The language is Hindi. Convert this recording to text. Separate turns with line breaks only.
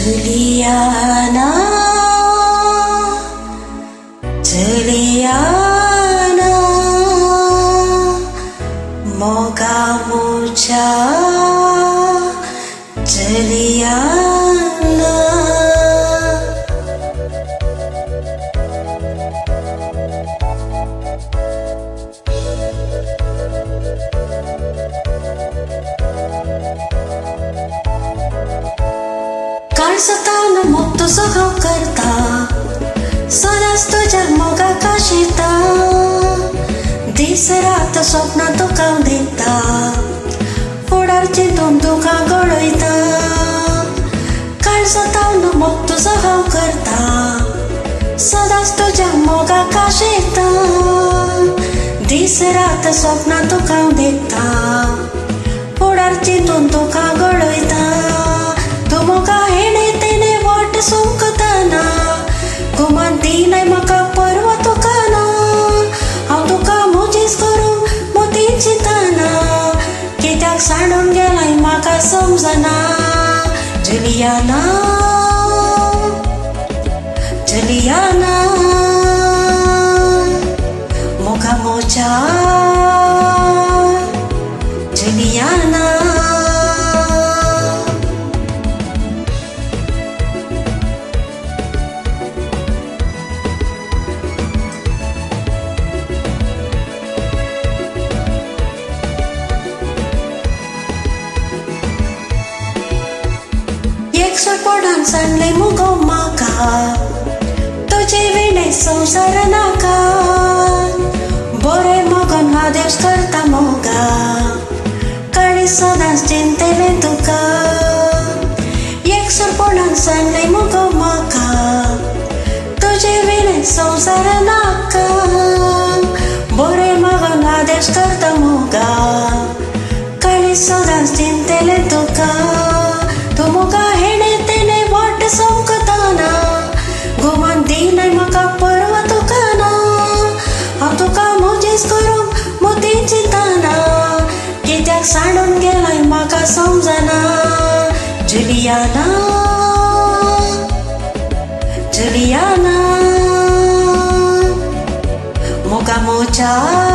Juliana, Juliana, moga mucha Juliana. काळसताना मग तुझा घाव करता सदाच तुझ्या मोगा काशीता दिस रात स्वप्न तुका देता फुडार चिंतून तुका गळयता काळसताना मग तुझा घाव करता सदाच तुझ्या मोगा काशीता दिस रात स्वप्न तुका देता फुडार चिंतून तुका गळयता तू मोगा हेणे तेने वाट सोंकताना गुमान दिनाय म्हाका परवा तुकाना हांव तुका मोजीस करूंक मोती चिंतना कित्याक सांडून गेलाय म्हाका समजना जुलियाना जुलियाना मोगा मोच्या जुलियाना. एकसोडपणान सांडले मुगो म्हाका तुजे विणे संवसार नाका बरे मोगन आदेश करता मोगा काळी सदांच चिंतेले तुका एकसोडपणान सांडले मुगो म्हाका तुजे विणे संवसार नाका बरे मोगन आदेश करता मोगा काळी सदांच चिंतेले तुका तू मोगा हेणे तेने वाट सोंकताना गुमान दिनाय म्हाका परवा तुकाना हांव तुका मोजीस करूंक मोती चिंतना कित्याक सांडून गेलाय म्हाका समजना जुलियाना जुलियाना मोगा मोच्या